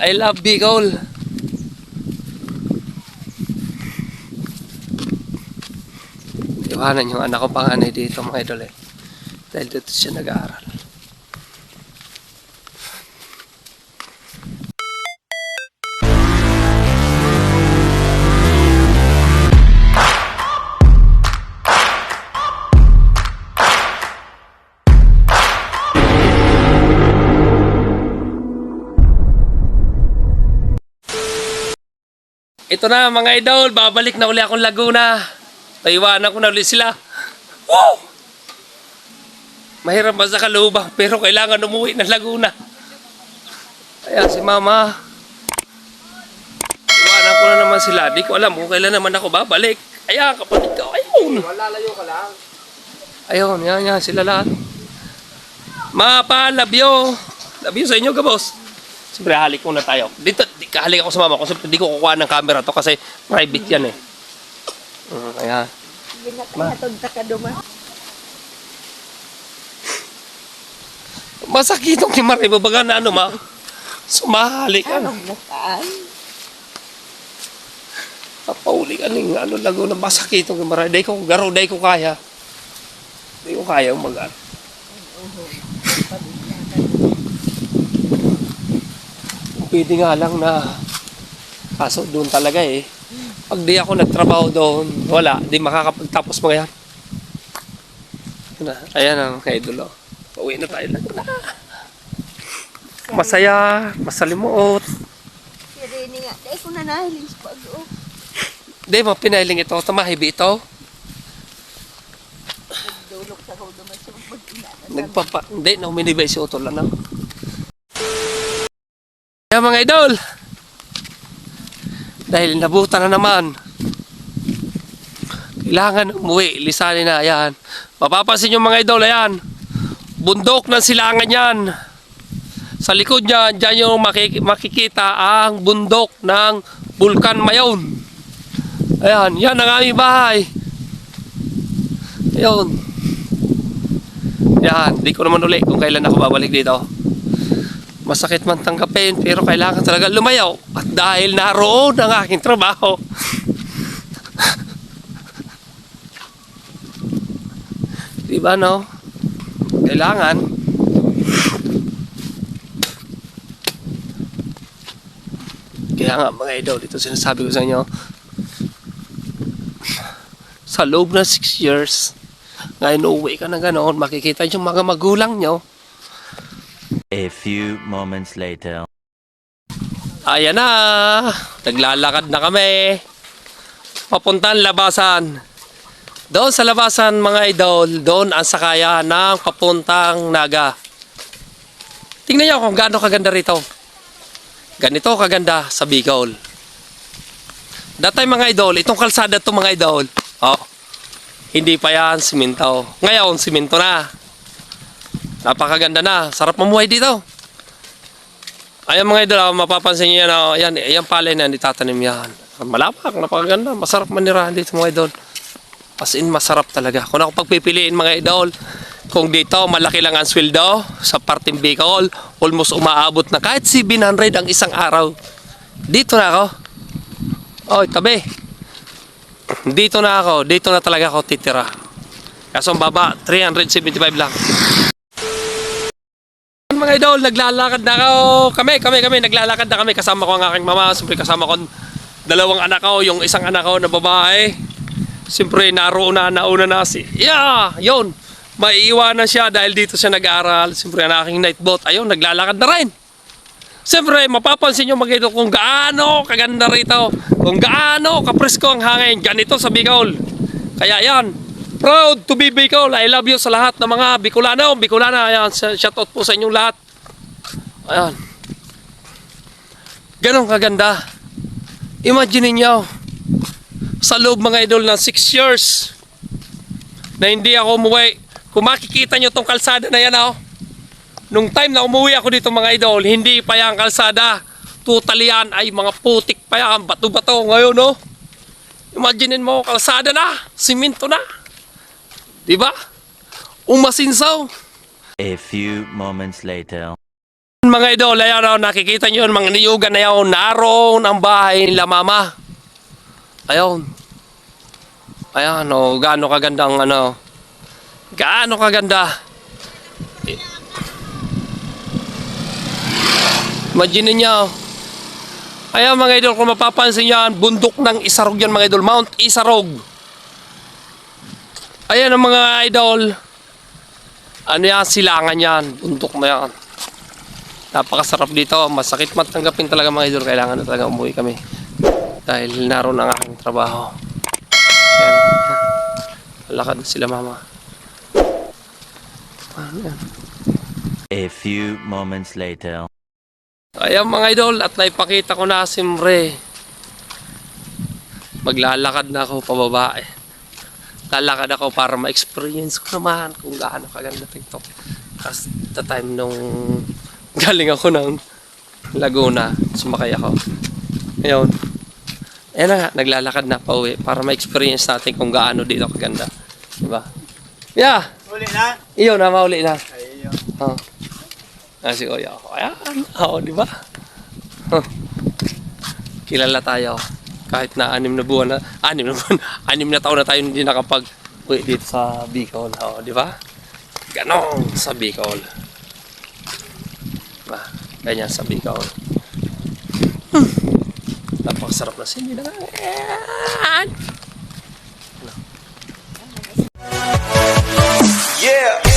I love Bicol. Iwanan yung anak ko panganay dito mga idol eh. Dahil dito siya nag-aaral. Ito na mga idol, babalik na uli akong Laguna. Naiwanan ko na uli sila. Woo! Mahirap ba sa kalubang, pero kailangan umuwi ng Laguna. Kaya si mama, iwanan ko na naman sila. Di ko alam kung kailan naman ako babalik. Ayan, kapatid ko, ayun. Malalayo ka lang. Ayun, yan, sila lahat. Mapa, love you. Love you sa inyo, kabos. Siyempre, halik muna tayo. Dito, halik ako sa mama kasi hindi ko kukuha ng camera to kasi private yan eh. Ayan. Masakitong ni Maray, babaga na ano ma. Sumahalik ka na. Papauli ka ng ano Laguna, masakitong ni Maray. Day ko garo, day ko kaya. Day ko kaya umagaan. Pwede nga lang na kaso doon talaga eh. Pag di ako nagtrabaho doon, wala, di makakapagtapos mga yan. Ayan ang kaidolo. Pauwi na tayo lang. Masaya, masalimuot. Sirini nga, dahil ko na nahiling sa pag-o. Di mo pinailing ito, tamahibi ito. Nagdulog sa hudo man sa mag-inanan. Hindi, nauminibay si Otol na. Kaya mga idol, dahil nabutan na naman, kailangan umuwi, lisanin na, ayan. Mapapansin yung mga idol, ayan, bundok ng Silangan yan. Sa likod niya, dyan yung makikita ang bundok ng Bulkan Mayon. Ayan, yan ang aming bahay. Ayan. Yan, di ko naman uli kung kailan ako babalik dito. Masakit man tanggapin, pero kailangan talaga lumayaw. At dahil naroon ang aking trabaho, diba no? Kailangan. Kaya nga mga idol, ito sinasabi ko sa inyo. Sa loob na 6 years, ngayon uuwi ka na ganoon, makikita yung mga magulang nyo. A few moments later. Ayan na, naglalakad na kami. Papuntan labasan. Doon sa labasan mga idol, doon ang sakaya ng papuntang Naga. Tingnan nyo kung gaano kaganda rito. Ganito kaganda sa Bicol. Datay mga idol, itong kalsada to mga idol. Oh, hindi pa yan simento. Ngayon, simento na. Napakaganda na. Sarap mamuhay dito. Ayan mga idol, mapapansin nyo yan. Ayan, ayan palay na, hindi tatanim yan. Malapak, napakaganda. Masarap manirahan dito mga idol. As in, masarap talaga. Kung ako pagpipiliin mga idol, kung dito malaki lang ang sweldo sa parteng Bicol, almost umaabot na kahit 700 ang isang araw. Dito na ako. Oy, tabi. Dito na ako. Dito na talaga ako titira. Kaso ang baba, 375 lang. Mga idol, naglalakad na ako. Kami, naglalakad na kami. Kasama ko ang aking mama. Siyempre kasama ko dalawang anak ko. Yung isang anak ko na babae. Siyempre naroon na, nauna na si... Yeah, yun. Maiiwanan siya dahil dito siya nag-aaral. Siyempre ang aking night boat. Ayun, naglalakad na rin. Siyempre, mapapansin nyo mga idol kung gaano kaganda rito. Kung gaano kapresko ang hangin. Ganito sa Bicol. Kaya yan. Proud to be Bicol. I love you sa lahat ng mga Bicolano. Bicolana, ayan, shoutout po sa inyong lahat. Ayan. Ganon kaganda. Imagine niyo sa loob mga idol ng 6 years na hindi ako umuwi. Kung makikita nyo tong kalsada na yan, oh. Nung time na umuwi ako dito mga idol, hindi pa yan kalsada. Totally yan ay mga putik pa yan. Bato-bato ngayon, oh. Imagine mo, kalsada na. Simento na. Diba? Umasinsaw. A few moments later. mga idol, ayan o, nakikita nyo yun, mga niyugan na yun, naroon ang bahay nila mama. Ayun. Ayan o, gaano kagandang ano, gaano kaganda. Imagine niyo. Ayan mga idol, kung mapapansin yan, bundok ng Isarog yan mga idol, Mount Isarog. Ayan ang mga idol. Ano yan, silangan yan, bundok na yan. Napakasarap dito, masakit matanggapin talaga mga idol, kailangan na talaga umuwi kami. Dahil naroon ang aking trabaho. Ayan, lakad na sila mama. Ano yan? A few moments later. Ayan mga idol, at naipakita ko na simre. Maglalakad na ako pababa eh. Lalakad ako para ma-experience ko naman kung gaano kaganda ito. Kasi the time nung galing ako ng Laguna, sumakay ako. Ngayon, ayan na nga, naglalakad na pa uwi para ma-experience natin kung gaano dito kaganda. Diba? Yeah! Uli na? Iyo na, mauli na. Ayun. Oh. Si Kuya ako. Ayan. Oo, di ba? Huh. Kilala tayo. Kahit na 6 na buwan na, 6 na taon na tayo hindi nakapag-uwi dito sa Bicol. Oo, di ba? Ganon sa Bicol. Diba? Ganyan sa Bicol. Napakasarap na sinilangan. Yeah!